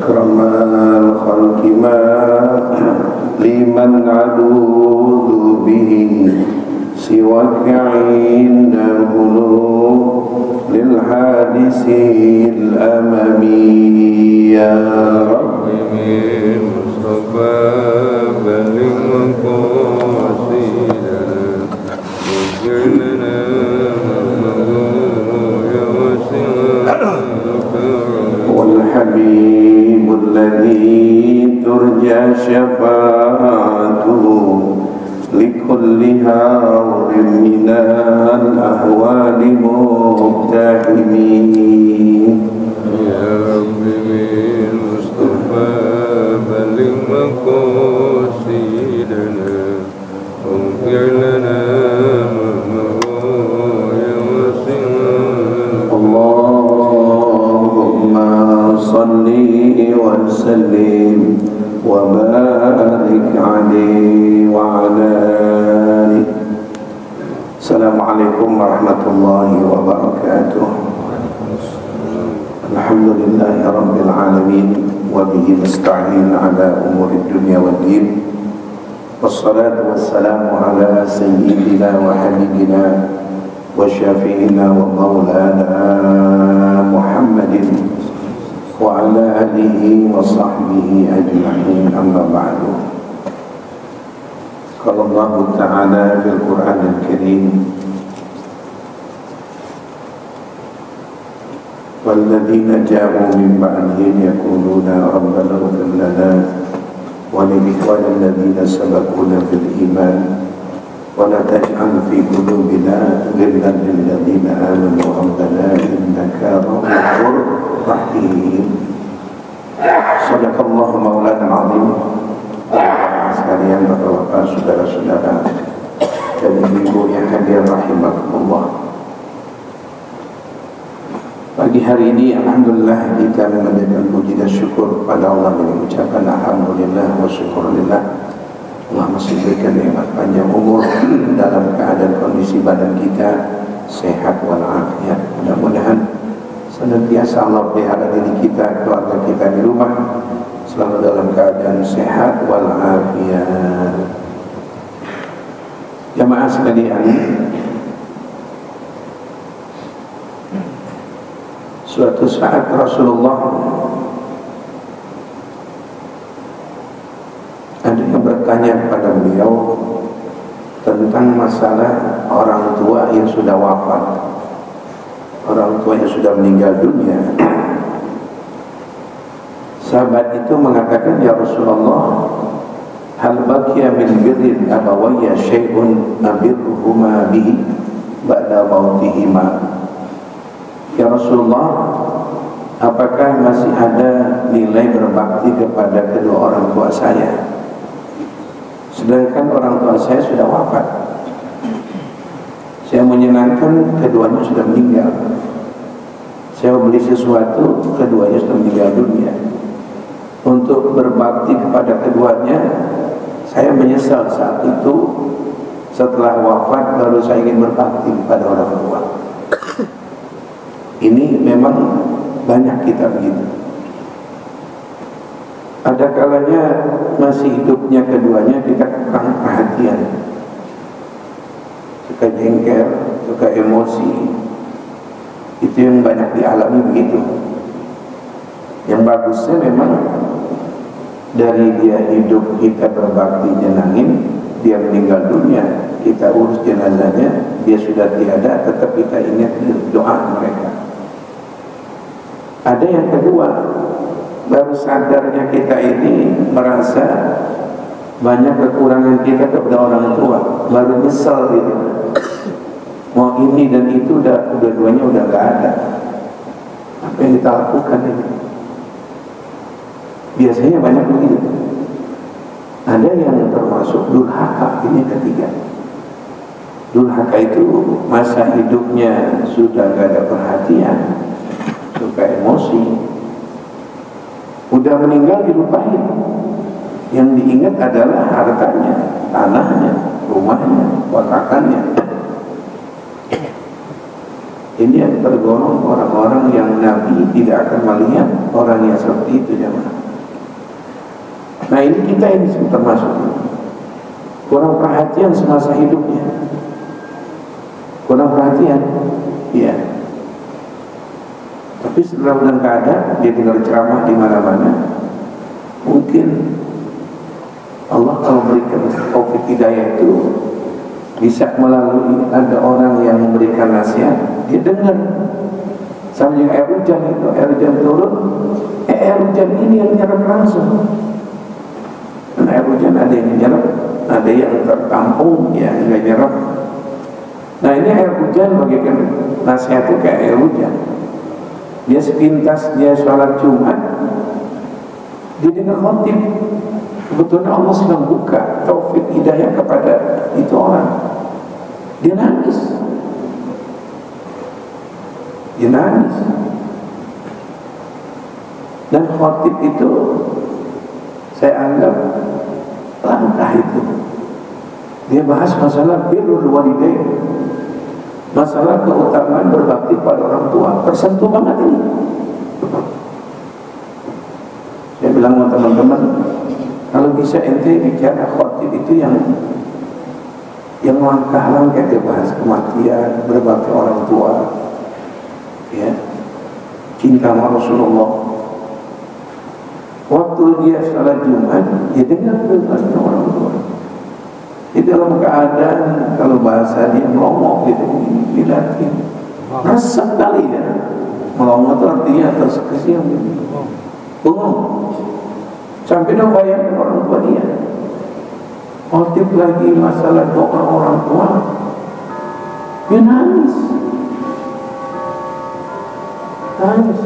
أكرم الخلق ما لمن ألوذ به سواك عند الغلو للحادث الأممي يا رب مصطفى بلغ مقاصدنا واجعلنا والحبيب الذي ترجى شفاعته لكل هاور من الأهوال مقتحمين يا رب بالمصطفى بلغ مقاصدنا واغفر لنا اللهم صل وسلم وبارك عليه وعلى آله. Assalamualaikum warahmatullahi wabarakatuh. Alhamdulillahi rabbil alamin wa bihi nasta'in ala umuri dunya waddin. Wassalatu wassalamu ala sayyidina wa habibina wa syafi'ina wa maulana Muhammadin wa ala alihi wa sahbihi ajma'in, amma ba'du. Qala Allah Ta'ala fil Qur'an al-Karim, walladzina ja'u min ba'dihim yaquluna rabbana ighfir lana wa li ikhwanina alladzina sabaquna bil iman wa la taj'al fi qulubina ghillan lil ladzina amanu rabbana innaka ghafurur rahim. Sadaqallahu maulana al-azim. Sekalian bapak-bapak, saudara-saudara dan ibu-ibu yang hadir rahimakumullah. Pagi hari ini alhamdulillah kita memanjatkan puji dan syukur pada Allah dengan ucapan alhamdulillah wa syukurillah. Allah masih berikan nikmat panjang umur dalam keadaan kondisi badan kita sehat walafiat. Mudah-mudahan senantiasa Allah pelihara diri kita, keluarga kita di rumah selalu dalam keadaan sehat walafiat. Jamaah sekalian, suatu saat Rasulullah ada yang bertanya kepada beliau tentang masalah orang tua yang sudah wafat, orang tua yang sudah meninggal dunia. Sahabat itu mengatakan, ya Rasulullah, hal baqiya min birrin abawayya syai'un nabirruhuma bihi ba'da mautihima. Ya Rasulullah, apakah masih ada nilai berbakti kepada kedua orang tua saya, sedangkan orang tua saya sudah wafat? Saya menyenangkan, keduanya sudah meninggal. Saya beli sesuatu, keduanya sudah meninggal dunia. Untuk berbakti kepada keduanya, saya menyesal saat itu. Setelah wafat baru saya ingin berbakti kepada orang tua. Ini memang banyak kita begitu. Ada kalanya masih hidupnya keduanya kita kurang perhatian, suka jengkel, suka emosi. Itu yang banyak dialami begitu. Yang bagusnya memang dari dia hidup kita berbakti nyenangin, dia meninggal dunia kita urus jenazahnya, dia sudah tiada tetap kita ingat doa mereka. Ada yang kedua, baru sadarnya kita ini merasa banyak kekurangan kita kepada orang tua, baru nyesel gitu. Mau ini dan itu dua-duanya udah gak ada. Apa yang kita lakukan ini? Biasanya banyak begitu. Ada yang termasuk durhaka, ini ketiga. Durhaka itu masa hidupnya sudah gak ada perhatian, suka emosi, udah meninggal dilupain. Yang diingat adalah hartanya, tanahnya, rumahnya, kontrakannya. Ini yang tergolong orang-orang yang Nabi tidak akan melihat orang yang seperti itu, jemaah. Nah ini kita ini termasuk kurang perhatian semasa hidupnya, kurang perhatian, iya. Tapi setelah bulan keadaan dia dengar ceramah di mana-mana, mungkin Allah kalau berikan taufik hidayah itu bisa melalui ada orang yang memberikan nasihat, dia dengar. Sama yang air hujan itu, air hujan turun, air hujan ini yang nyerap langsung. Dan air hujan ada yang nyerap, ada yang tertampung, yang enggak nyerap. Nah ini air hujan bagikan nasihat itu kayak air hujan. Dia sepintas dia sholat Jumat, dia dengar khotib. Kebetulan Allah sedang buka taufik hidayah kepada itu orang. Dia nangis. Dia nangis. Dan khotib itu saya anggap langkah itu. Dia bahas masalah birrul walidain, masalah keutamaan berbakti pada orang tua. Tersentuh banget ini. Saya bilang sama teman-teman, kalau bisa ente bicara khotib itu yang langkah-langkah dia bahas kematian, berbakti orang tua, ya, cinta sama Rasulullah. Waktu dia salat Jumat, dia dengar berbakti orang tua. Di dalam keadaan kalau bahasa dia melongo gitu, dilatih, resep kali ya. Melongo itu artinya tersekesiam, bengong. Sampai dia bayangkan orang tua dia. Khotib lagi masalah doa orang tua, dia nangis. Nangis.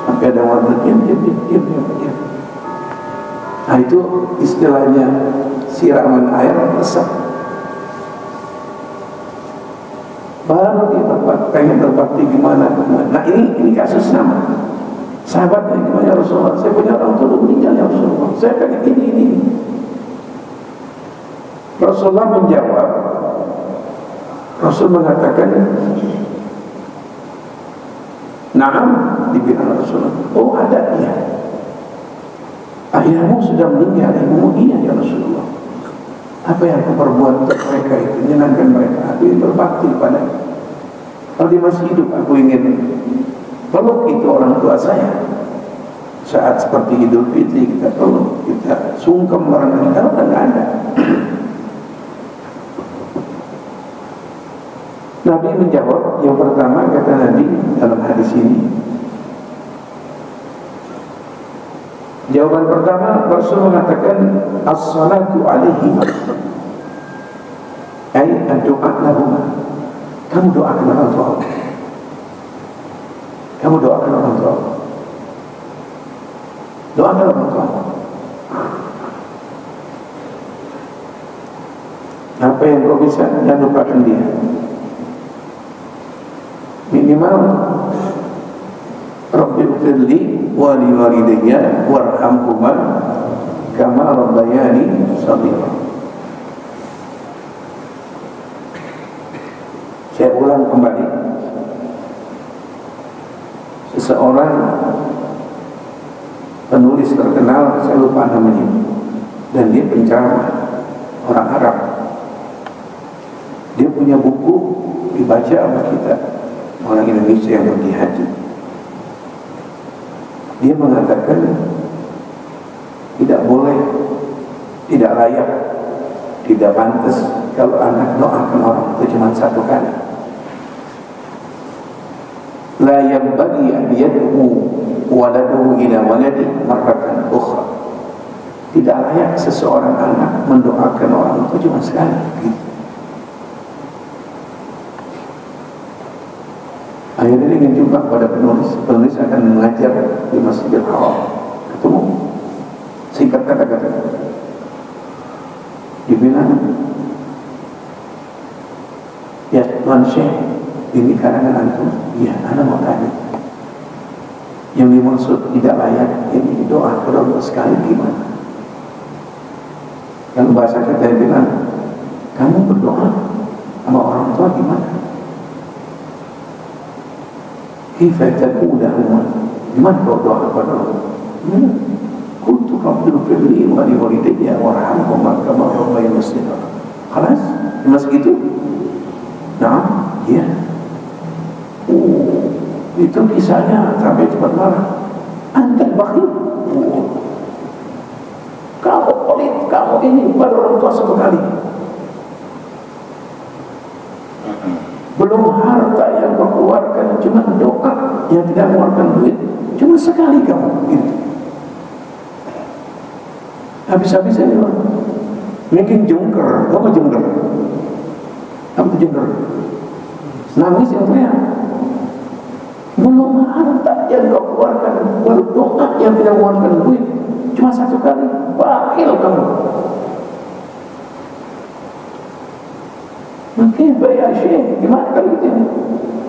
Sampai ada warna diam. Nah itu istilahnya siraman air resep. Baru dia pengen berbakti gimana. Nah ini kasus sama. Sahabatnya gimana Rasulullah? Saya punya orang tua meninggal ya Rasulullah. Saya pengen ini. Rasulullah menjawab. Rasul mengatakan, "Na'am," dibilang Rasulullah. Oh ada dia. Ayahmu sudah meninggal, ibumu iya ya Rasulullah. Apa yang aku perbuat untuk mereka itu menyenangkan mereka. Aku ingin berbakti padanya. Kalau dia masih hidup, aku ingin peluk itu orang tua saya. Saat seperti Idul Fitri kita peluk, kita sungkem orang meninggal dan nggak ada. Nabi menjawab, yang pertama kata Nabi dalam hadis ini. Jawaban pertama, Rasul mengatakan as-salatu alaihi ay ad-du'a lahum. Kamu doakan orang tua. Kamu doakan orang tua. Doakan orang tua. Apa yang kau bisa, jangan lupakan dia. Minimal Rabbi ighfirli wa li walidayya warhamhuma kama rabbayani shaghira. Saya ulang kembali. Seseorang penulis terkenal, saya lupa namanya, dan dia penceramah orang Arab. Dia punya buku dibaca sama kita orang Indonesia yang pergi haji. Dia mengatakan tidak boleh, tidak layak, tidak pantas kalau anak doakan orang itu cuma satu kali. La yanbaghi an yad'u waladahu ila waladi marratan ukhra. Tidak layak seseorang anak mendoakan orang itu cuma sekali. Akhirnya ingin jumpa pada penulis akan mengajar di Masjidil Haram. Ketemu, singkat kata-kata, dibilang, ya Tuan Syekh, ini karangan antum. Iya, anak mau tanya. Yang dimaksud tidak layak ini doa kalau sekali gimana? Yang bahasa kita bilang, kamu berdoa sama orang tua gimana? Kifat takudahuma. Gimana kau doa kepada Allah? Qultu rabbil firli wa li walidayya warhamhuma kama rabbayani shaghira. Khalas, cuma segitu. Nah, iya. Itu kisahnya sampai cepat marah. Antal bakhil. Kamu pelit, kamu ini pada orang tua satu kali. Belum harta yang kau keluarkan, cuma doa yang tidak mengeluarkan duit, cuma sekali kamu gitu. Habis-habisan dia makin jungker. Apa jungker? Apa itu jungker? Nangis yang teriak. Belum harta yang kau keluarkan, baru doa yang tidak mengeluarkan duit, cuma satu kali. Bakhil kamu. Mungkin bayar syekh, gimana kali itu?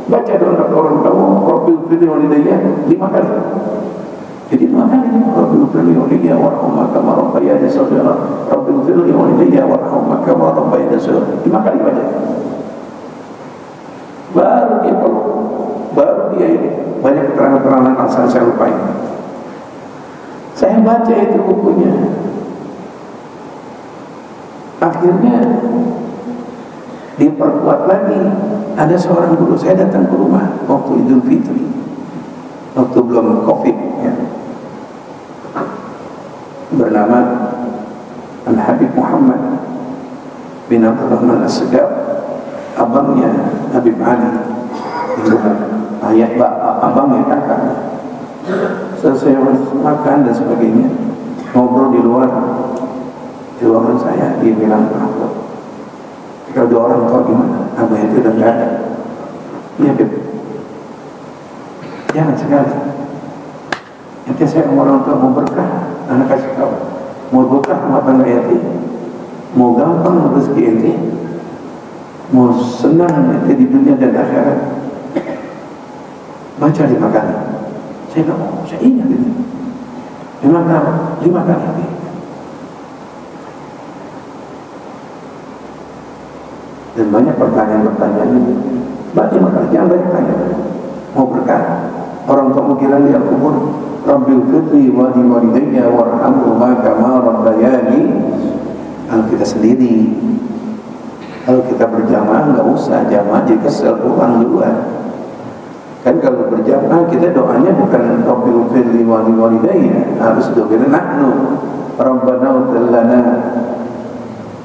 Baca doa orang kamu, Rabbil firli walidayya 5 kali. Jadi 5 kali, Rabbil firli walidayya warhamhuma kama rabbayani shaghira. Rabbil firli walidayya warhamhuma kama rabbayani shaghira. 5 kali baca. Baru dia peluk, baru dia ini banyak keterangan-keterangan asal saya lupa ini. Saya baca itu bukunya. Akhirnya diperkuat lagi. Ada seorang guru, saya datang ke rumah waktu Idul Fitri, waktu belum Covid ya. Bernama Al-Habib Muhammad bin Abdul Rahman As-Segaf, abangnya Habib Ali, ayah abangnya kakaknya. Selesai makan dan sebagainya, ngobrol di luar, di ruangan saya, dia bilang, kalau 2 orang tua gimana? Abah itu udah gak ada. Iya, Beb. Jangan sekali. Nanti saya orang tua mau berkah, anak kasih tahu. Mau berkah rumah tangga yatim, mau gampang rezeki ente, mau senang ente di dunia dan akhirat, baca 5 kali. Saya bilang, oh, saya ingat itu. 5 kali. Dan banyak pertanyaan-pertanyaan ini. Banyak makanya jangan banyak tanya. Mau berkah, orang tua mengira di al-kubur, Rabbil firli wa li walidayya warhamhuma kama rabbayani. Kalau kita sendiri, kalau kita berjamaah nggak usah jamaah, jika pulang duluan. Kan kalau berjamaah kita doanya bukan Rabbil firli wa li walidayya, harus doanya nahnu Rabbana ighfir lana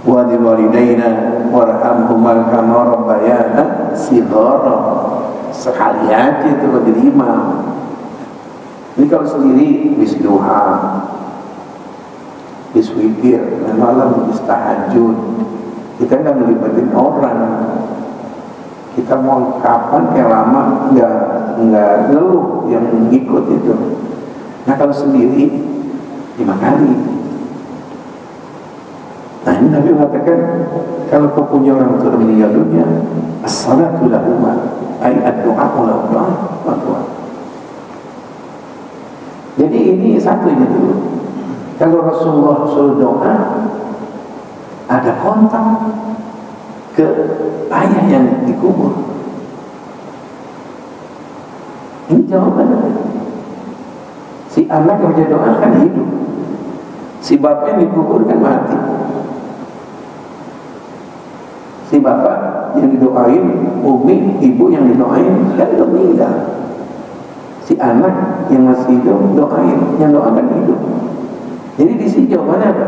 wa li walidayna warhamhuma kama rabbayana shighara. Sekali aja itu bagi imam. Ini kalau sendiri bis duha, bis witir, malam bis tahajud, kita nggak melibatin orang. Kita mau kapan kayak lama nggak ngeluh yang ikut itu. Nah kalau sendiri 5 kali. Nah ini Nabi mengatakan, kalau kau punya orang tua meninggal dunia, as-salatu lahuma, ay ad-du'a'u lahuma. Jadi ini satu ini dulu. Kalau Rasulullah suruh doa, ada kontak ke ayah yang dikubur. Ini jawabannya. Si anak yang dia doa kan hidup, si bapak yang dikubur kan mati. Si bapak yang didoain, umi, ibu yang didoain kan udah meninggal. Si anak yang masih hidup doain, yang doakan hidup. Jadi di sini jawabannya apa?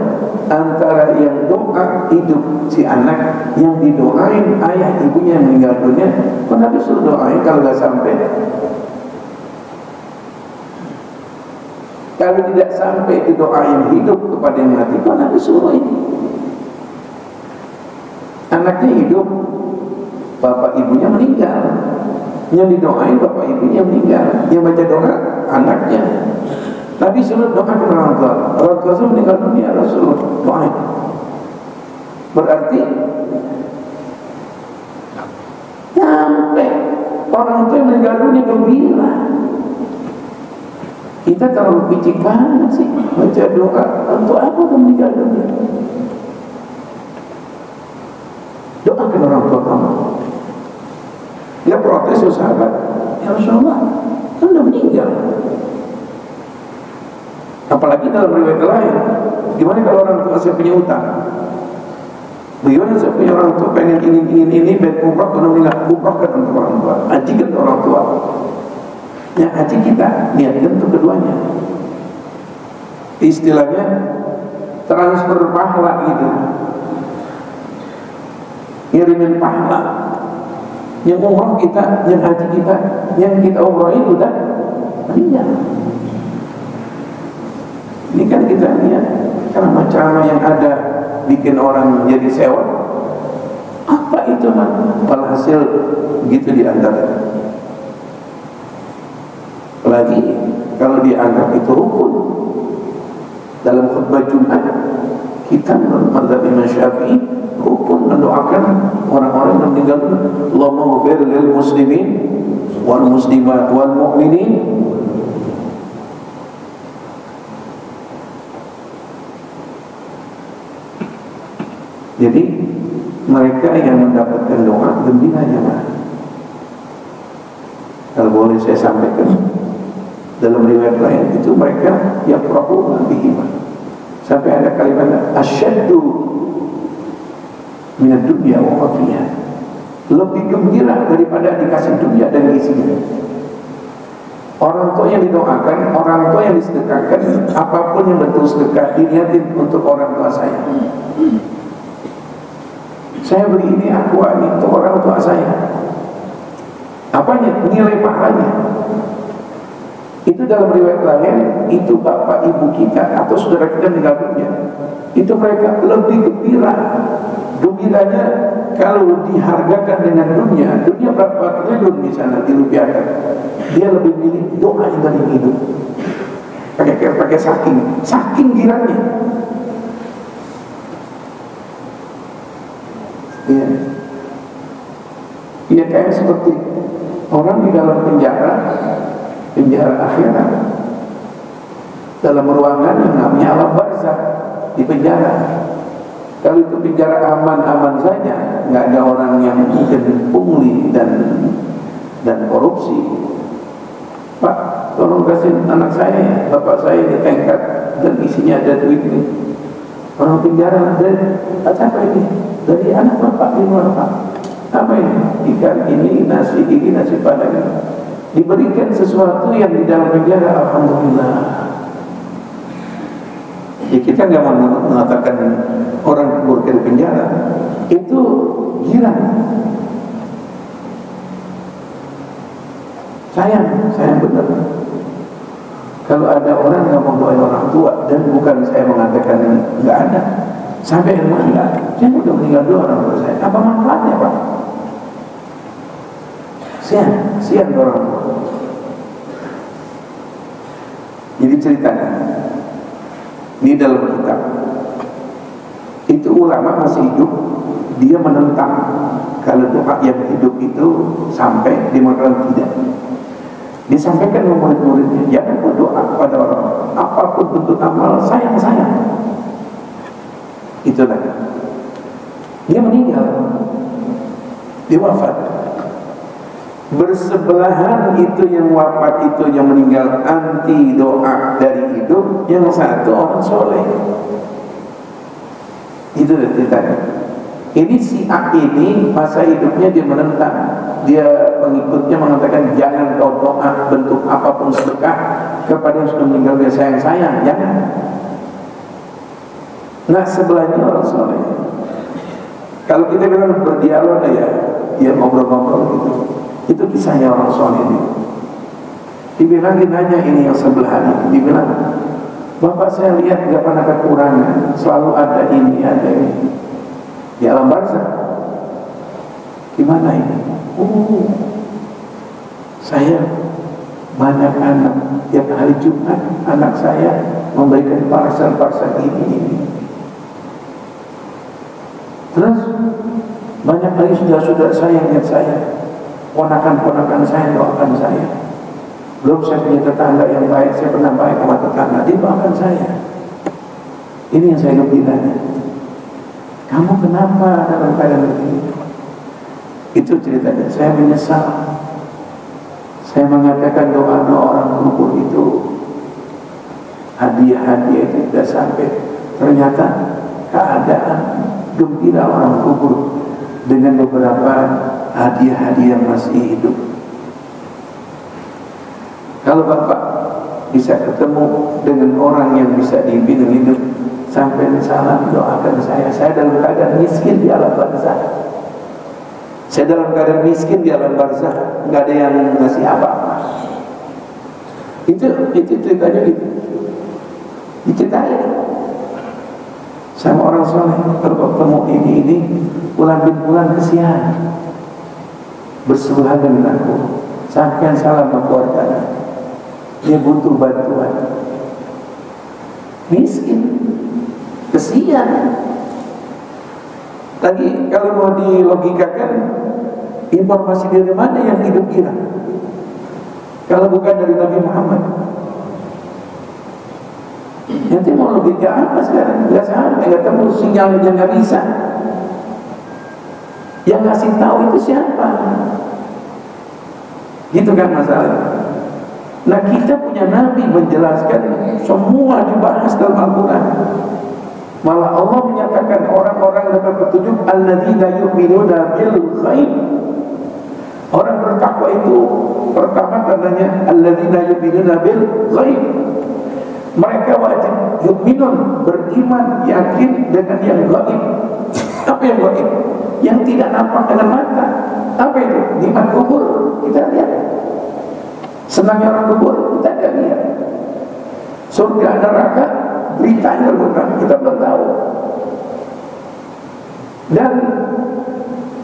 Antara yang doa hidup si anak, yang didoain ayah ibunya yang meninggal dunia. Kok Nabi suruh doain kalau nggak sampai? Kalau tidak sampai di doa yang hidup kepada yang mati, kok Nabi suruh ini? Anaknya hidup, bapak ibunya meninggal. Yang didoain bapak ibunya meninggal, yang baca doa anaknya. Nabi suruh doa ke orang tua. Orang tua suruh meninggal dunia, Rasul doain. Berarti sampai orang tua yang meninggal dunia gembira. Kita terlalu picik banget sih baca doa. Untuk apa udah meninggal dunia? Doakan orang tua kamu. Dia protes sahabat, ya Rasulullah, kan udah meninggal. Apalagi dalam riwayat lain, gimana kalau orang tua saya punya utang? Bagaimana saya punya orang tua ingin ini, baik umrah kalau meninggal, umrahkan untuk orang tua, hajikan untuk orang tua. Ya haji kita niatkan untuk keduanya. Istilahnya transfer pahala gitu, ngirimin pahala. Yang umrah kita, yang haji kita, yang kita umrahin udah meninggal. Ini kan kita lihat ceramah-ceramah yang ada bikin orang jadi sewa. Apa itu man? Walhasil begitu diantara. Apalagi kalau dianggap itu rukun. Dalam khutbah Jumat kita mazhab Imam Syafi'i rukun mendoakan orang-orang yang meninggal dunia. Allahumma ghfir lil muslimin wal muslimat wal mu'minin. Jadi mereka yang mendapatkan doa gembira ya. Kalau boleh saya sampaikan, dalam riwayat lain itu mereka yang perahu bihima, sampai ada kalimat asyaddu minad dunya wa ma fiha, lebih gembira daripada dikasih dunia dan isinya. Orang tua yang didoakan, orang tua yang disedekahkan, apapun yang bentuk sedekah diniatin untuk orang tua saya. Saya beli ini aqua ini untuk orang tua saya. Apanya? Nilai pahalanya. Itu dalam riwayat lain, itu bapak ibu kita atau saudara kita meninggal dunia, itu mereka lebih gembira. Gembiranya kalau dihargakan dengan dunia berapa triliun misalnya dirupiahkan, dia lebih milih doa yang dari hidup. Pakai saking giranya. Ya, ya kayak seperti orang di dalam penjara akhirat, dalam ruangan yang namanya alam barzah, di penjara. Kalau itu penjara aman-aman saja, nggak ada orang yang mungkin pungli dan korupsi. Pak, tolong kasih anak saya, bapak saya ditangkap dan isinya ada duit ini. Orang penjara dari apa ini? Dari anak bapak di luar Pak. Apa ini? Ikan ini, nasi ini, nasi padang. Diberikan sesuatu yang di dalam penjara, alhamdulillah. Ya kita nggak mau mengatakan orang keluar dari penjara itu girang. Sayang benar. Kalau ada orang nggak mau doain orang tua, dan bukan saya mengatakan nggak ada, sampai yang mana? Saya udah meninggal dua orang tua saya. Apa manfaatnya Pak? Sian orang tua. Jadi ceritanya di dalam kitab itu ulama masih hidup, dia menentang kalau doa yang hidup itu sampai dimakan tidak. Disampaikan ke murid-muridnya, jangan berdoa pada orang, apapun bentuk amal sayang. Itulah. Dia meninggal, dia wafat. Bersebelahan itu yang wafat, itu yang meninggal anti doa dari hidup, yang satu orang soleh. Itu ceritanya. Ini si A ini masa hidupnya dia menentang, dia pengikutnya mengatakan jangan kau doa bentuk apapun sedekah kepada yang sudah meninggal, dia sayang, jangan. Nah sebelahnya orang soleh. Kalau kita bilang berdialog ya ngobrol-ngobrol gitu. Itu kisahnya orang soleh ini. Dibilangin aja ini yang sebelah ini, dibilang bapak saya lihat gak pernah kekurangan, selalu ada ini, ada ini. Di alam barzah gimana ini? Saya banyak anak, tiap hari Jumat anak saya memberikan parsel ini. Terus banyak lagi saudara-saudara saya yang lihat saya, ponakan-ponakan saya doakan saya. Belum saya punya tetangga yang baik, saya pernah baik sama tetangga, dia doakan saya. Ini yang saya gembiranya. Kamu kenapa dalam keadaan begini? Itu ceritanya. Saya menyesal. Saya mengatakan doa orang kubur itu hadiah-hadiah itu tidak sampai. Ternyata keadaan gembira orang kubur dengan beberapa hadiah-hadiah yang masih hidup. Kalau Bapak bisa ketemu dengan orang yang bisa dibilang hidup, sampai salam doakan saya dalam keadaan miskin di alam barzah. Saya dalam keadaan miskin di alam barzah, nggak ada yang ngasih apa-apa. Itu ceritanya gitu. Diceritain sama orang soleh, kalau ketemu ini bulan bin bulan kesian, bersebelahan dengan aku, sampai salam ke keluarganya, dia butuh bantuan, miskin, kesian. Lagi kalau mau dilogikakan, informasi dari mana yang hidup kita? Kalau bukan dari Nabi Muhammad. Nanti mau logika apa sekarang? Nggak sampai, nggak temu sinyal aja nggak bisa. Yang ngasih tahu itu siapa? Gitu kan masalah. Nah kita punya Nabi menjelaskan semua dibahas dalam Al-Quran. Malah Allah menyatakan orang-orang dapat petunjuk alladzina yu'minuna bil ghaib. Orang bertakwa itu pertama katanya alladzina yu'minuna bil ghaib. Mereka wajib yu'minun, beriman, yakin dengan yang gaib. Apa yang gaib? Yang tidak nampak dengan mata. Apa itu? Nikmat kubur kita lihat. Senangnya orang kubur kita tidak lihat. Surga neraka beritanya bukan, kita belum tahu. Dan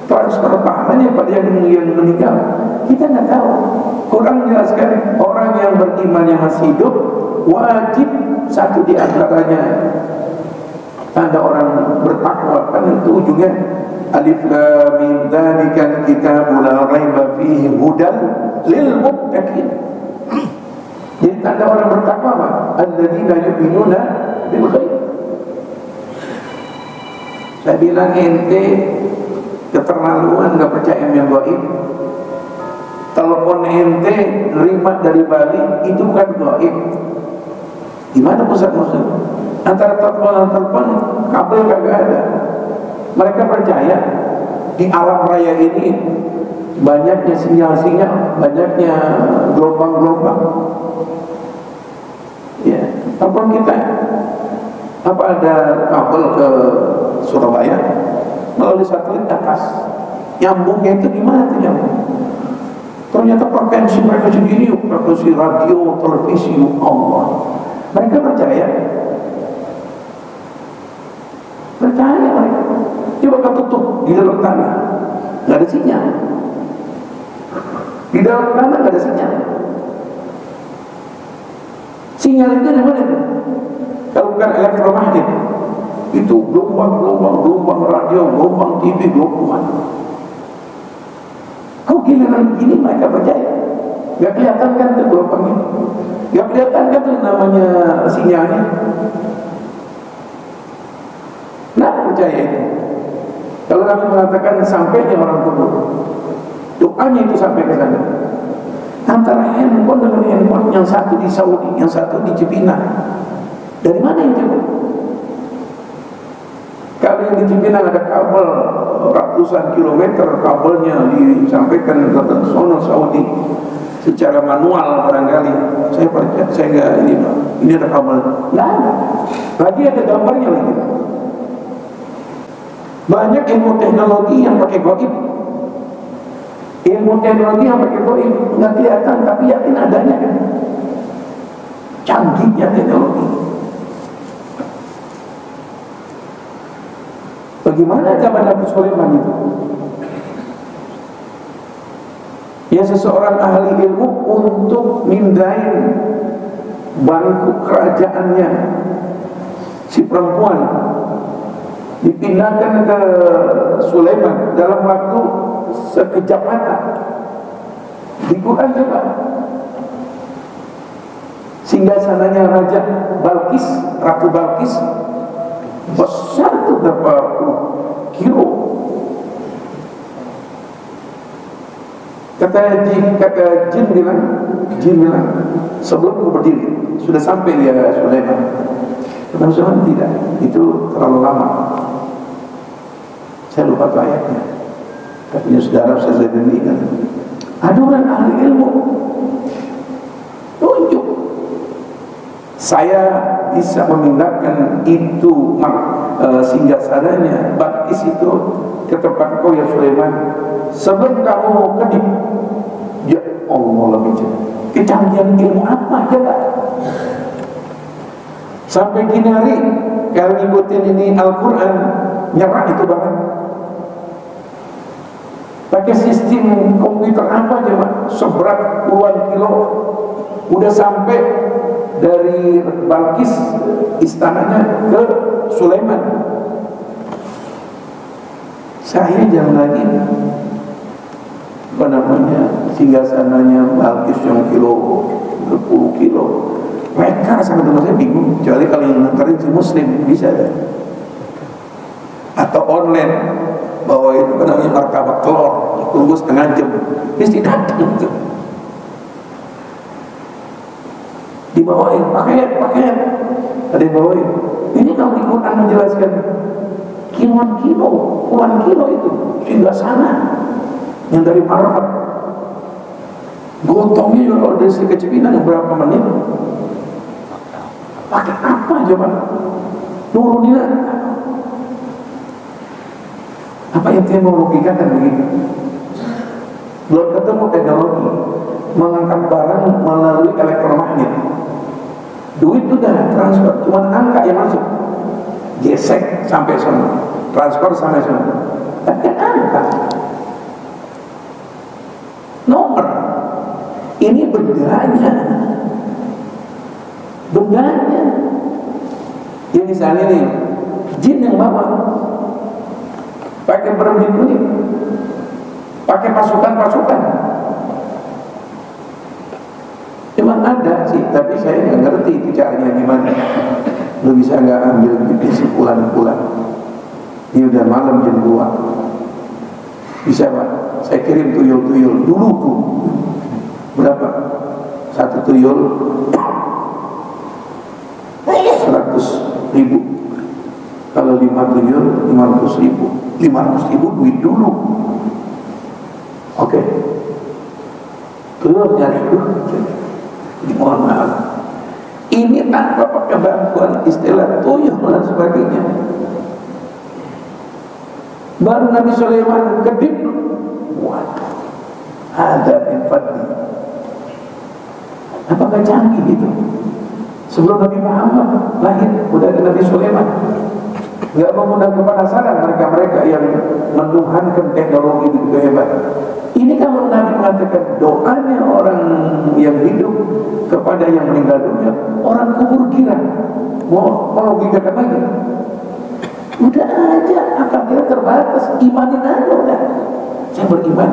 transfer pahalanya pada yang meninggal kita nggak tahu. Quran menjelaskan orang yang beriman yang masih hidup wajib satu di antaranya tanda orang bertakwa, kan itu ujungnya alif lam mim dzalikal kitabu la raiba fihi hudan lil muttaqin. Jadi tanda orang bertakwa apa? Alladzina yu'minuna bil ghaib. Saya bilang ente keterlaluan, nggak percaya yang gaib. Telepon ente nerima dari Bali itu bukan gaib. Gimana pusat-pusat? Antara telepon kabel kagak ada. Mereka percaya di alam raya ini banyaknya sinyal-sinyal, banyaknya gelombang-gelombang. Ya, telepon kita apa ada kabel ke Surabaya melalui satelit atas, nyambungnya itu gimana tuh nyambung? Ternyata frekuensi mereka sendiri, frekuensi radio, televisi, Allah. Mereka percaya mereka. Coba kau tutup di dalam tanah, nggak ada sinyal. Di dalam tanah nggak ada sinyal. Sinyal itu dari mana? Kalau bukan elektromagnet, itu gelombang radio, gelombang TV, gelombang. Kau giliran begini mereka percaya. Gak kelihatan kan tuh gelombangnya? Gak kelihatan kan tuh namanya sinyalnya? Nah percaya itu. Kalau Nabi mengatakan sampainya orang kubur, doanya itu sampai ke sana. Antara handphone dengan handphone, yang satu di Saudi, yang satu di Cipina. Dari mana itu? Kalau yang di Cipina ada kabel ratusan kilometer, kabelnya disampaikan ke sono Saudi secara manual barangkali. Saya percaya, saya nggak ini ada kabel. Nggak ada. Lagi ada gambarnya lagi. Banyak ilmu teknologi yang pakai gaib. Ilmu teknologi yang pakai gaib nggak kelihatan, tapi yakin adanya kan. Canggihnya teknologi. Bagaimana zaman Nabi Sulaiman itu? Ya seseorang ahli ilmu untuk mindahin bangku kerajaannya si perempuan dipindahkan ke Sulaiman dalam waktu sekejap mata. Di Quran coba singgasananya Raja Balkis, Ratu Balkis besar itu berapa kilo. Kata jin bilang sebelum aku berdiri sudah sampai ya Sulaiman. Nabi Sulaiman tidak, itu terlalu lama. Saya lupa tuh ayatnya. Katanya saudara saya dengar. Ada orang ahli ilmu tunjuk saya bisa memindahkan itu singgasananya Balqis itu ke tempat kau ya Sulaiman sebelum kamu kedip. Ya Allah, lebih kecanggihan ilmu apa coba. Sampai kini hari kalau ngikutin ini Al-Quran nyerah itu banget. Pakai sistem komputer apa coba, seberat puluhan kilo, udah sampai dari Balqis istananya ke Sulaiman. Saya jangan lagi apa namanya singgasananya Balqis yang kilo 10 kilo. Mereka sangat saya bingung, kecuali kalau yang nganterin si Muslim bisa ya. Atau online bahwa itu kan namanya martabak telur, tunggu setengah jam, mesti datang itu. Dibawain pakaian, ada yang bawain. Ini kalau di Quran menjelaskan puluhan kilo itu sehingga sana yang dari Arab. Gotongnya juga kalau dari Sri Kecipinang berapa menit? Pakai apa coba? Nurunin apa yang dia mau logikakan begitu? Belum ketemu teknologi mengangkat barang melalui elektromagnet. Duit sudah transfer, cuma angka yang masuk, gesek sampai sana, transfer sampai sana. Tapi angka, nomor, ini bendanya. Ini misalnya nih, jin yang bawa. Pakai berambut kuning, pakai pasukan. Memang ada sih, tapi saya nggak ngerti itu caranya gimana. Lu bisa nggak ambil kesimpulan? Ini udah malam jam 2. Bisa Pak? Saya kirim tuyul dulu tuh. Berapa? Satu tuyul 100.000. Kalau 5 tuyul 500.000. 500.000 duit dulu. Oke. Tuyul nyari dulu. Mohon maaf. Ini tanpa pakai bantuan istilah tuyul dan sebagainya. Baru Nabi Sulaiman kedip. Waduh, ada min fadli. Apakah canggih gitu? Sebelum Nabi Muhammad lahir, udah ada Nabi Sulaiman. Nggak mengundang kepanasaran mereka yang menuhankan teknologi begitu hebat. Ini kalau Nabi mengatakan doanya orang yang hidup kepada yang meninggal dunia, orang kubur kira mau logikakan lagi. Udah aja, akal kita terbatas, imanin aja udah. Saya beriman.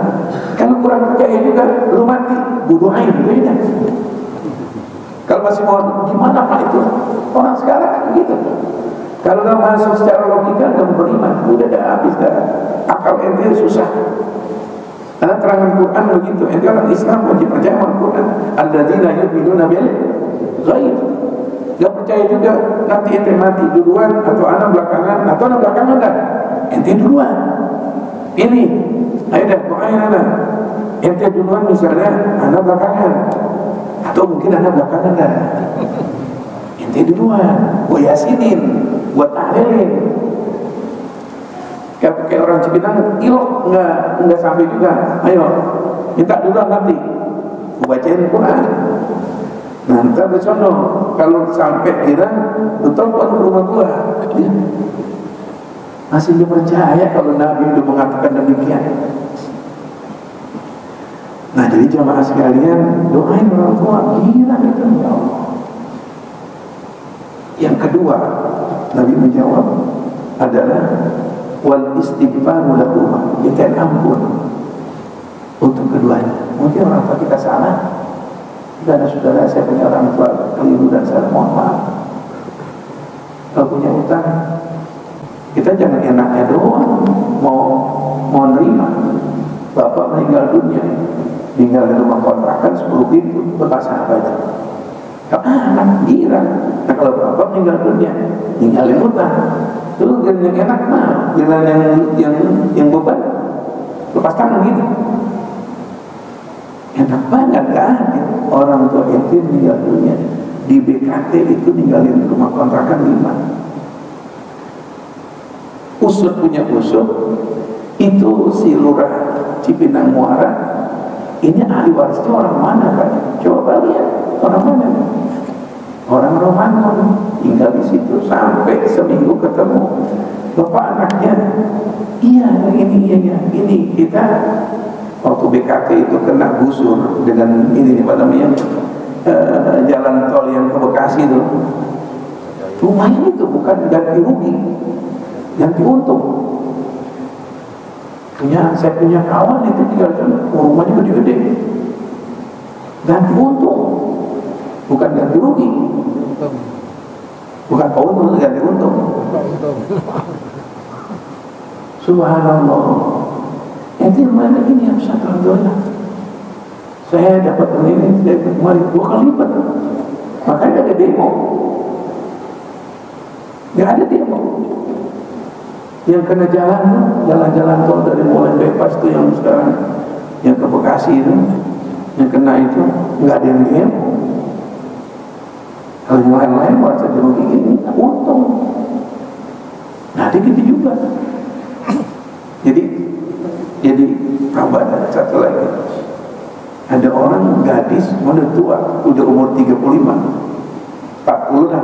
Kalau kurang percaya juga, lu mati, buduhain beda. Kalau masih mau gimana Pak itu? Orang sekarang kan begitu. Kalau nggak masuk secara logika, nggak beriman, udah habis dah. Akal ente susah. Karena terangan Quran begitu. Ente orang Islam wajib percaya sama Quran. Alladzina yu'minuna bil ghaib. Nggak percaya juga nanti ente mati duluan atau anak belakangan dah. Ente duluan. Pilih. Ayo dah, doain anak. Ente duluan misalnya, anak belakangan. Atau mungkin anak belakangan dah. Ente duluan. Gua yasinin, buat tahlilin. Kayak orang Cipinang, ilok nggak sampai juga. Ayo, minta duluan nanti. Gua bacain Quran. Nanti besono kalau sampai Iran, lu telepon ke rumah gua. Ya. Masih dipercaya kalau Nabi itu mengatakan demikian. Nah, jadi jamaah sekalian, doain orang tua, gila itu ya Allah. Yang kedua, Nabi menjawab adalah wal istighfaru lahuma, minta ampun untuk keduanya. Mungkin orang tua kita salah, saudara-saudara saya punya orang tua keliru dan salah, mohon maaf. Kalau punya utang, kita jangan enaknya doang mau nerima. Bapak meninggal dunia, tinggal di rumah kontrakan 10 pintu, bekas apa aja? Gak anak girang. Nah kalau bapak meninggal dunia, ninggalin utang. Itu yang enak mah, jalan yang beban, lepas tangan gitu. Enak banget kan? Orang tua yatim meninggal dunia di BKT itu ninggalin rumah kontrakan 5. Usut punya usut, itu si lurah Cipinang Muara. Ini ahli warisnya orang mana Pak? Coba lihat orang mana? Orang Romanon, tinggal di situ sampai seminggu ketemu bapak anaknya. Iya, ini kita waktu BKT itu kena gusur dengan ini apa namanya jalan tol yang ke Bekasi itu. Lumayan itu, bukan ganti rugi, ganti untung. Saya punya kawan itu tinggal di sana, rumahnya gede-gede, ganti untung, bukan ganti rugi, bukan untung, ganti untung. Subhanallah. Itu mana ini yang bisa terdola. Saya dapat ini, saya kemarin 2 kali lipat. Makanya ada demo. Nggak ada demo. Yang kena jalan tol dari mulai bypass itu yang sekarang yang ke Bekasi itu, yang kena itu nggak ada yang demo. Kalau yang lain-lain merasa dirugi ini untung. Nah gitu juga. Jadi kabar satu lagi. Ada orang gadis udah tua, udah umur 35, 40 lah.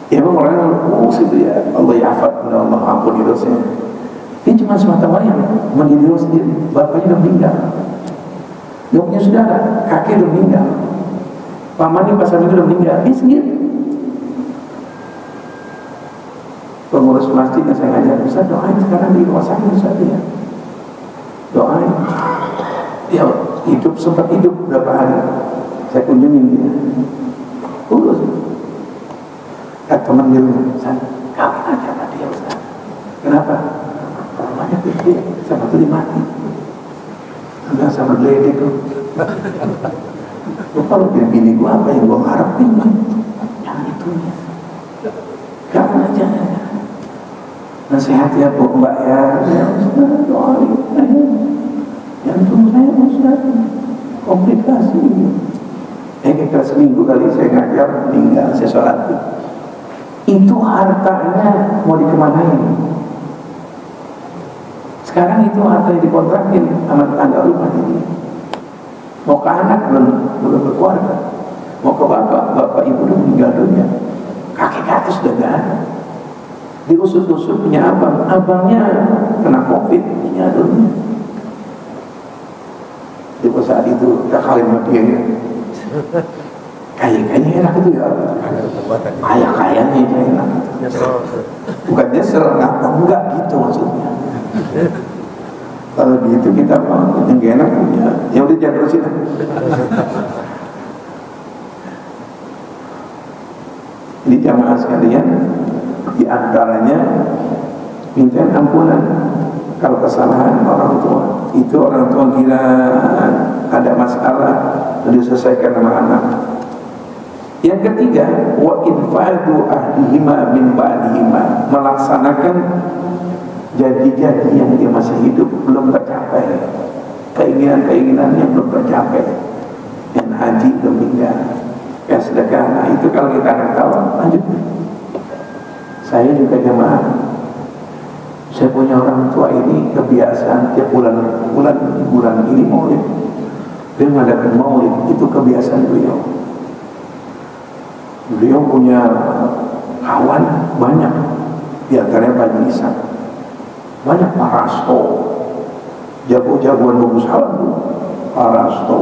Ya memang orang itu ya Allah ya'afat, Allah ampuni dosanya. Ini cuma semata wayang mendidik sendiri. Bapaknya udah meninggal, gak punya saudara, kakek udah meninggal, pamannya pas itu udah meninggal, dia sendiri. Pengurus masjidnya saya ngajar, bisa doain sekarang di rumah sakit ya. Doain. Dia sempat hidup berapa hari, saya kunjungin dia. Urus. Teman dia Ustaz, kawin aja sama dia Ustaz. Kenapa? Rumahnya gede, sama tuh mati. Enggak sama geledek tuh. Kalau dia bini gua apa yang gua harapin? Yang itunya. Kawin aja. Nasihat ya Bu Mbak ya Ustaz, doain saya. Jantung saya Ustaz, komplikasi. Kita seminggu kali saya ngajar, meninggal, saya sholat. Itu hartanya mau dikemanain? Sekarang itu hartanya dikontrakin sama tetangga rumah ini. Mau ke anak belum berkeluarga, mau ke bapak ibu udah meninggal dunia, kakek ke atas udah gak ada. Diusut-usut punya abangnya kena COVID, meninggal dunia. Di saat itu tak kawin sama dia ya. Kayaknya enak itu ya, kayaknya itu enak. Bukan nyesel, enggak gitu maksudnya. Kalau gitu kita mau yang gak enak punya, ya udah jangan terusin. Jadi jamaah sekalian, di antaranya minta ampunan kalau kesalahan orang tua. Itu orang tua kira ada masalah, diselesaikan sama anak. Yang ketiga, wa infadu ahdihima min ba'dihima, melaksanakan janji-janji yang dia masih hidup belum tercapai, keinginan-keinginannya belum tercapai, yang haji belum meninggal, yang sedekah. Nah itu kalau kita akan tahu, lanjut. Saya juga jemaah, saya punya orang tua ini kebiasaan tiap bulan ini maulid, dia mengadakan maulid, itu kebiasaan beliau. Beliau punya kawan banyak, di antaranya Pak Haji Ishak, banyak Pak Rasto, jago-jagoan Bung Salam, Pak Rasto,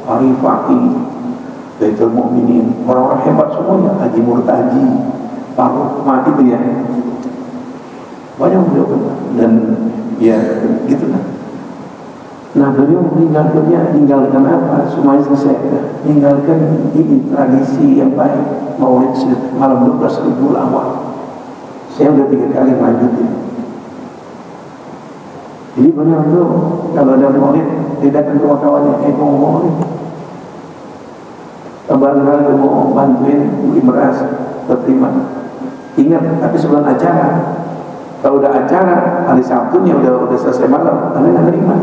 Pak Rifaki, Baitul Mukminin, orang-orang hebat semuanya, Haji Murtaji, Pak Rukma itu ya, banyak beliau dan ya gitulah. Nah beliau meninggal dunia, meninggalkan apa? Semuanya selesai. Meninggalkan ini tradisi yang baik, maulid malam 12 Rabiul Awal. Saya udah 3 kali lanjutin. Jadi beliau tuh kalau ada maulid, dia datang ke rumah kawannya, mau maulid. Lebaran itu mau bantuin beli beras, terima. Ingat, tapi sebelum acara. Kalau udah acara, hari Sabtunya udah selesai malam, Anda nggak terima.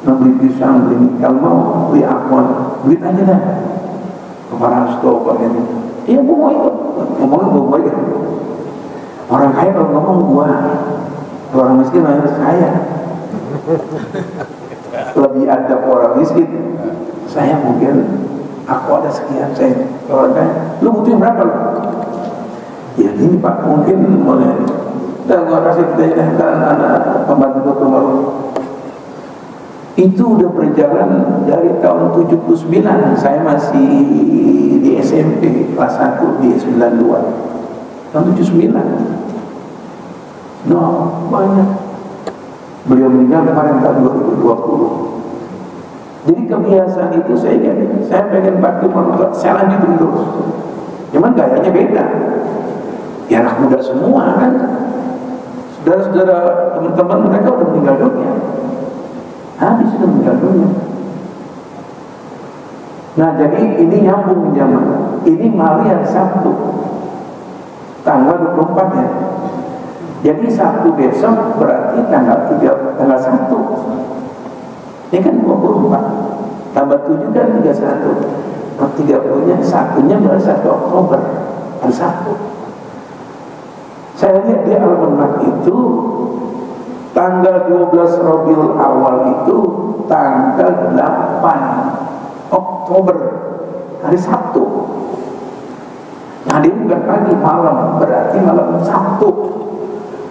Nah, beli pisang, beli kalau mau beli apel, beli aja dah. Ke Parasto, Pak ini. Iya, gua mau ikut. Ngomongnya gua mau ikut. Orang kaya kalau ngomong gua, orang miskin hanya saya. Lebih ada orang miskin. Saya mungkin aku ada sekian, saya orang kaya. Lu butuhin berapa lu? Ya ini Pak, mungkin boleh. Dan gua kasih kita anak pembantu dokter baru. Itu udah berjalan dari tahun 79. Saya masih di SMP kelas 1 di 92. Tahun 79. Banyak. Beliau meninggal kemarin tahun 2020. Jadi kebiasaan itu saya pengen bakti orang tua, saya lanjutin terus. Cuman gayanya beda. Ya anak muda semua kan. Saudara-saudara teman-teman mereka udah meninggal dunia. Habis sudah meninggal dunia. Nah jadi ini nyambung zaman. Ini hari yang Sabtu, tanggal 24 ya. Jadi Sabtu besok berarti tanggal 1. Ini kan 24. Tambah 7 kan 31. 30-nya satunya berarti 1 Oktober. Hari Sabtu. Saya lihat di almanak itu tanggal 12 Rabiul Awal itu tanggal 8 Oktober, hari Sabtu. Nah, dia bukan pagi, malam, berarti malam Sabtu.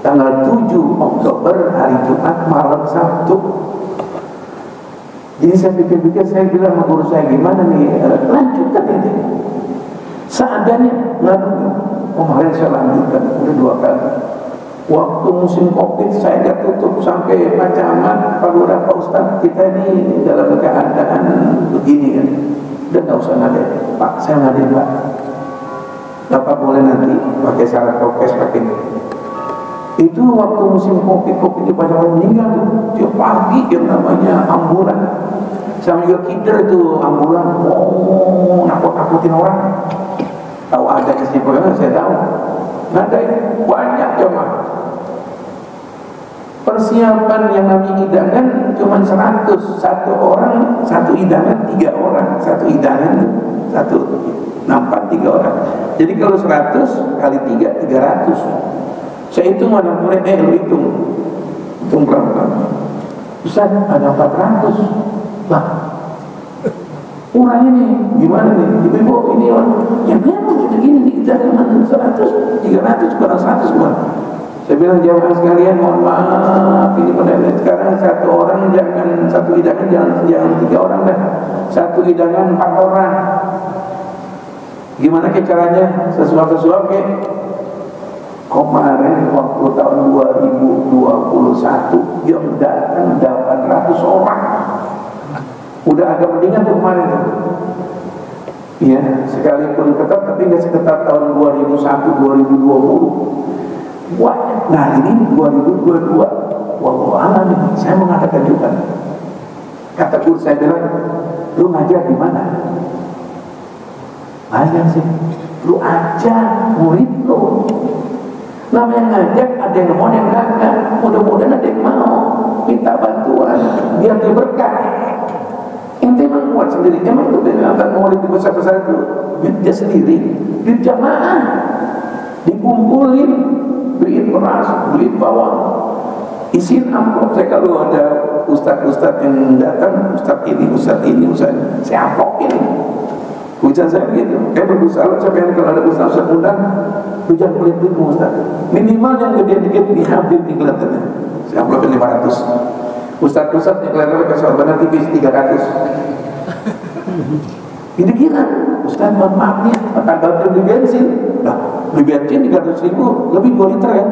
Tanggal 7 Oktober, hari Jumat, malam Sabtu. Jadi saya pikir-pikir, saya bilang sama guru saya, gimana nih, lanjutkan ini. Seadanya, ngadu. Kemarin saya lanjutkan, udah 2 kali. Waktu musim Covid saya nggak tutup sampai Pak Camat, Pak Lurah, Pak Ustadz, kita ini dalam keadaan begini kan. Udah nggak usah ngadain, Pak, saya ngadain Pak. Bapak boleh nanti pakai syarat prokes pakai ini. Itu waktu musim Covid di banyak orang meninggal tuh. Tiap pagi yang namanya ambulan. Sama juga kider itu ambulan, nakut-nakutin orang. Tahu ada istiqomah, saya tahu. Ngadain banyak jemaah. Persiapan yang namanya hidangan cuma 100. Satu orang, satu hidangan 3 orang. Satu hidangan, satu nampak 3 orang. Jadi kalau 100 kali 3, 300. Saya hitung ada mulai, lu hitung pelan-pelan. Ustaz, ada 400. Lah, kurang ini gimana nih? Ibu ini orang ya memang begini kita dengan 100, 300 kurang 100 kurang. Saya bilang jamaah sekalian, mohon maaf ini pada sekarang satu orang jangan satu hidangan jangan 3 orang dah. Satu hidangan 4 orang. Gimana ke caranya? Sesuap kayak kemarin waktu tahun 2021 yang datang 800 orang. Udah agak mendingan tuh kemarin tuh. Ya, sekalipun ketat tapi nggak seketat tahun 2001 2020. Wah, nah ini 2022. Wallahu a'lam nih, saya mengadakan juga. Kata guru saya bilang, lu ngajar di mana? Ngajar sih. Lu ajar murid lu. Namanya ngajak, ada yang mau, ada yang enggak. Mudah-mudahan ada yang mau minta bantuan biar dia berkah. Ente emang kuat sendiri, emang itu dengan maulid besar-besar itu dia sendiri, dia jamaah dikumpulin, beliin beras, beliin bawang, isiin amplop. Saya kalau ada ustadz-ustadz yang datang, ustadz ini, saya amplokin. Ujian saya begitu, berusaha sampai kalau ada ustadz undang, lu jangan pelit-pelit ustadz. Minimal yang gede dikit diambil di kelihatannya, saya amplokin 500. Ustadz-ustadz yang kelihatan kasih orbanan tipis 300. Ini kira Ustadz mohon maaf nih, tanggal beli bensin. Nah, beli bensin 300.000 lebih 2 liter kan?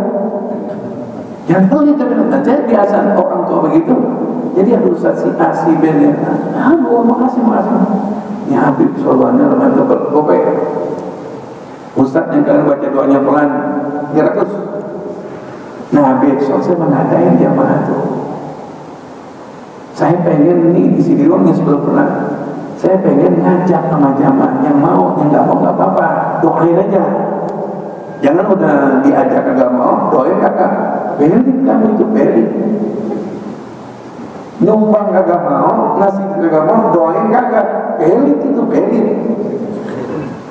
Jangan pelit kan? Saya biasa orang tua begitu. Jadi ada Ustadz si A, si B nya. Makasih. Ya Habib Solwana lemah gope. Ustadz yang kalian baca doanya pelan 300. Nah besok saya mengadain jamaah tuh. Saya pengen nih di sini yang sebelum pernah Saya pengen ngajak sama jamaah yang mau, yang nggak mau nggak apa-apa, doain aja. Jangan udah diajak kagak mau, doain kagak. Pelit kamu itu pelit. Nyumbang kagak mau, ngasih kagak mau, doain kagak. Pelit itu pelit.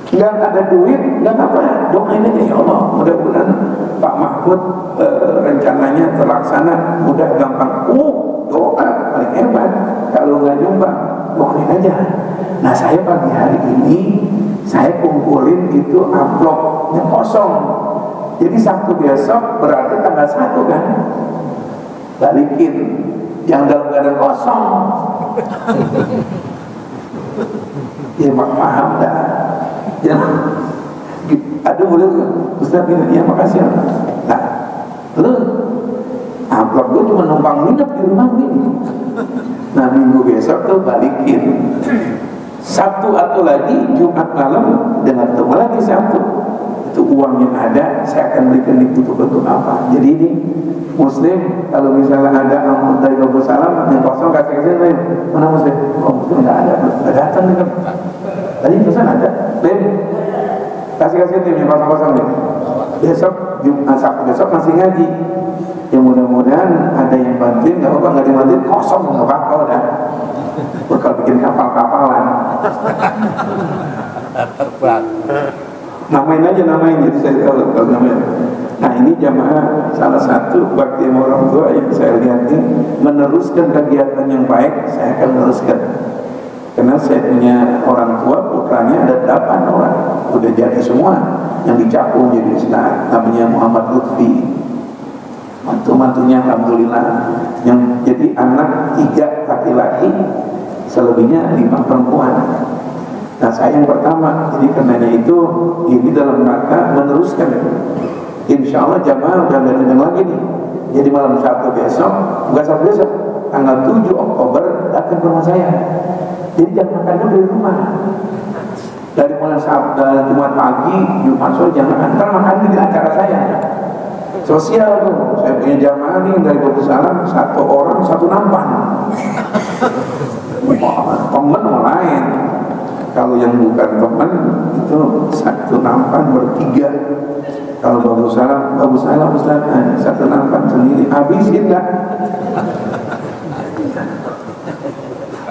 Nggak ada duit, nggak apa-apa, doain aja, ya Allah, mudah-mudahan Pak Mahfud rencananya terlaksana, mudah gampang. Doa paling hebat. Kalau nggak nyumbang, doain aja. Nah, saya pagi hari ini saya kumpulin itu amplopnya kosong. Jadi Sabtu besok berarti tanggal 1 kan, balikin yang dalam keadaan kosong. Ya paham dah. Ya, aduh boleh Ustaz ini, ya makasih. Nah, lu amplop gue cuma numpang nginep di rumah ini. Nah, minggu besok tuh balikin. Sabtu atau lagi Jumat malam dengan ketemu lagi Sabtu. Itu uang yang ada saya akan berikan untuk apa. Jadi ini Muslim kalau misalnya ada amun dari Bapak Salam yang kosong kasih lain. Mana Muslim? Oh, Muslim nggak ada, nggak datang nih kan. Tadi pesan ada, Beb, kasih tim yang kosong-kosong nih. Besok Jumat Sabtu besok masih ngaji. Ya mudah-mudahan ada yang bantuin, nggak apa-apa, nggak dibantuin kosong nggak apa-apa udah. Bakal bikin kapal-kapalan. Terbang. Namain aja, jadi saya tahu kalau namain. Nah, ini jamaah salah satu bakti orang tua yang saya lihat ini meneruskan kegiatan yang baik, saya akan meneruskan. Karena saya punya orang tua, putranya ada 8 orang, udah jadi semua yang dicapung jadi ustaz, namanya Muhammad Lutfi. Mantu-mantunya alhamdulillah yang jadi anak 3 laki-laki, selebihnya 5 perempuan. Nah, saya yang pertama, jadi karenanya itu ini dalam rangka meneruskan. Insya Allah jamaah udah gak datang lagi nih. Jadi malam Sabtu besok, bukan Sabtu besok, tanggal 7 Oktober datang ke rumah saya. Jadi jangan makan dulu dari rumah. Dari mulai Sabtu, Jumat pagi, Jumat sore jangan antar makan di acara saya. Sosial tuh, saya punya jamaah nih dari Bapak Salam, 1 orang 1 nampan. Temen lain. Kalau yang bukan teman itu 1 nampan bertiga. Kalau Bapak Salam Ustaz, 1 nampan sendiri, habisin dah.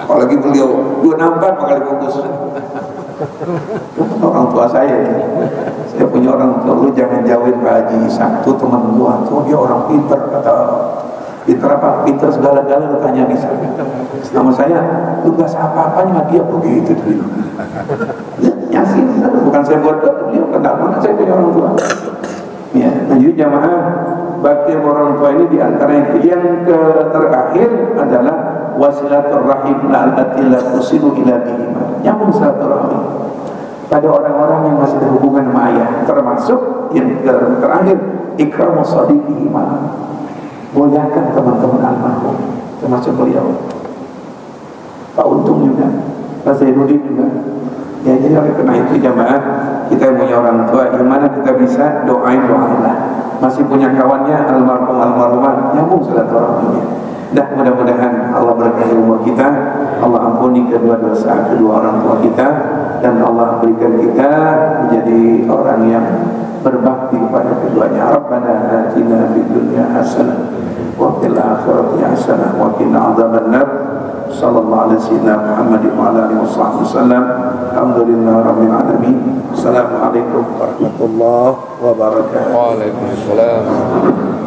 Apalagi beliau 2 nampan bakal dibungkus. Orang tua saya punya orang tua, lu jangan jauhin Pak Haji Sabtu teman gua tuh, dia orang pinter, kata pinter apa? Pinter segala-gala, lu tanya bisa. Sama saya, lu gak apa-apanya dia begitu dulu. Yasin, bukan saya buat beliau kenal banget, saya punya orang tua. Ya, nah jadi jamaah bakti orang tua ini diantara yang terakhir adalah wasilaturrahim allati la tusilu ila bihima, nyambung silaturahim pada orang-orang yang masih ada hubungan sama ayah, termasuk yang terakhir ikramu sadiqihima, muliakan teman-teman almarhum, termasuk beliau Pak Untung juga, Pak Zainuddin juga. Ya, jadi oleh karena itu jamaah, kita yang punya orang tua, gimana kita bisa doainlah. Masih punya kawannya almarhumah, nyambung silaturahimnya. Dah, mudah-mudahan Allah berkahi umur kita, Allah ampuni kedua dosa kedua orang tua kita, dan Allah berikan kita menjadi orang yang berbakti kepada keduanya. Rabbana atina fid dunya hasanah wa fil akhirati hasanah wa qina adzabannar. Sallallahu alaihi Muhammad wa ala alihi wasallam. Alhamdulillah rabbil alamin. Assalamualaikum warahmatullahi wabarakatuh. Waalaikumsalam.